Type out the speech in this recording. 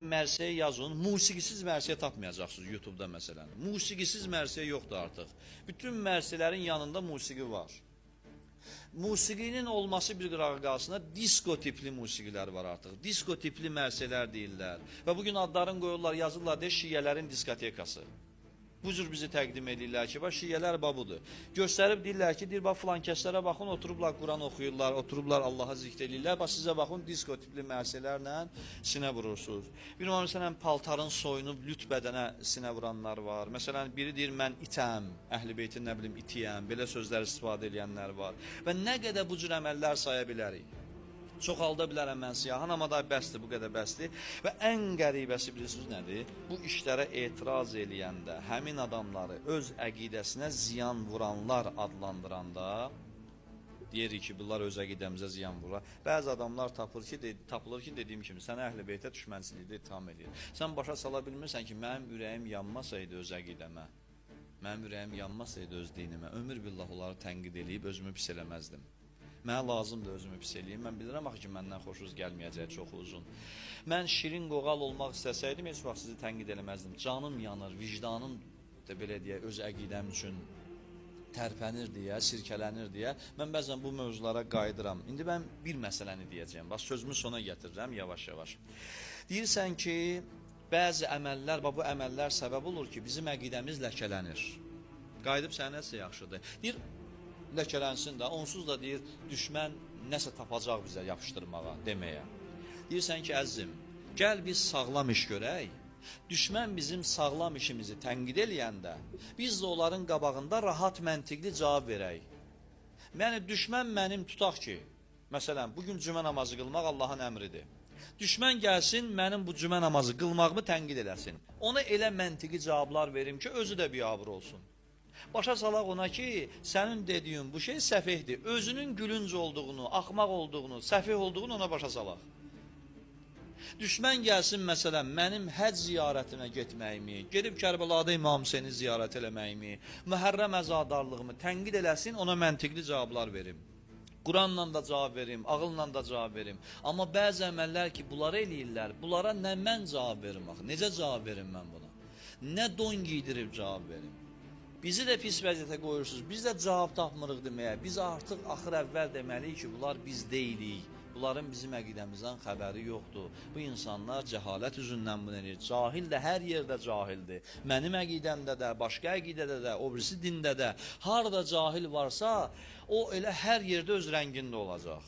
Mərsəyə yazın, musiqisiz mərsiyə tapmayacaqsınız YouTube-da məsələn. Musiqisiz mərsiyə yoxdur artıq. Bütün mərsələrin yanında musiqi var. Musiqinin olması bir qırağı qalsın, disko tipli musiqilər var artıq. Disko tipli mərsələr deyirlər. Və bugün adların qoyurlar, yazırlar deyə şiələrin diskotekası. Bu cür bizi təqdim edirlər ki, bax şiələr budur. Göstərib deyirlər ki, deyir bax filan kəslərə baxın, oturublar Quran oxuyurlar, oturublar Allah'a zikr edirlər. Bax sizə baxın disko tipli mərsələrlə sinə vurursunuz. Bir məsələn paltarın soyunub lüt bədənə sinə vuranlar var. Məsələn biri deyir mən itəm, Əhl-i-Beytin nə bilim itiyəm, belə sözlər istifadə edənlər var. Və nə qədər bu cür əməllər saya bilərik. Çoxalda bilərəm mən siyahan, amma da bəsdir, bu qədər bəsdir. Və ən qəribəsi bilirsiniz nədir? Bu işlərə etiraz eləyəndə, həmin adamları öz əqidəsinə ziyan vuranlar adlandıranda, deyirik ki, bunlar öz əqidəmizə ziyan vurur. Bəzi adamlar tapılır ki, dediyim kimi, sənə Əhl-i-Beytə düşmənçilikdə itham edir. Sən başa sala bilmirsən ki, mənim ürəyim yanmasaydı öz əqidəmə, mənim ürəyim yanmasaydı öz dinimə, ömür billah onları tənqid eləyib özümü pis eləməzdim. Mənə lazımdır özümü pis eləyim. Mən bilirəm axı ki, məndən xoşunuz gəlməyəcək, çox uzun. Mən şirin qoğal olmaq istəsəydim, heç vaxt sizi tənqid eləməzdim. Canım yanır, vicdanım da belə deyək, öz əqidəm üçün tərpənir deyə, sirkələnir deyə. Mən bəzən bu mövzulara qayıdıram. İndi mən bir məsələni deyəcəyim. Bax, sözümü sona gətirirəm yavaş-yavaş. Deyirsən ki, bəzi əməllər, bu əməllər səbəb olur ki, bizim əqidəmiz ləkələnir. Qayıdıb sənə nəsə yaxşıdır. Deyir, ləkələnsin də, onsuz da deyir, düşmən nəsə tapacaq bizə yapışdırmağa, deməyə. Deyirsən ki, əzizim, gəl biz sağlam iş görək, düşmən bizim sağlam işimizi tənqid eləyəndə, biz də onların qabağında rahat məntiqli cavab verək. Yəni, düşmən mənim tutaq ki, məsələn, bugün cümə namazı qılmaq Allahın əmridir. Düşmən gəlsin, mənim bu cümə namazı qılmağımı tənqid eləsin. Ona elə məntiqi cavablar verim ki, özü də biabır olsun. Başa salaq ona ki, sənin dediyin bu şey səfehdir. Özünün gülünc olduğunu, axmaq olduğunu, səfeh olduğunu ona başa salaq. Düşmən gəlsin, məsələn, mənim həcc ziyarətinə getməyimi, gedib Kərbəlada İmam Hüseyni ziyarət eləməyimi, mühərrəm əzadarlığımı tənqid eləsin, ona məntiqli cavablar verim. Quranla da cavab verim, ağılla da cavab verim. Amma bəzi əməllər ki, bunları eləyirlər, bunlara nə mən cavab verim axı, necə cavab verim mən buna? Nə don giydirib cavab verim? Bizi də pis vəziyyətə qoyursunuz, biz də cavab tapmırıq deməyə, biz artıq axır əvvəl deməliyik ki, bunlar biz deyilik, bunların bizim əqidəmizdən xəbəri yoxdur. Bu insanlar cəhalət üzündən bunu edir, cahil də hər yerdə cahildir. Mənim əqidəmdə də, başqa əqidədə də, o birisi dində də, harada cahil varsa, o elə hər yerdə öz rəngində olacaq.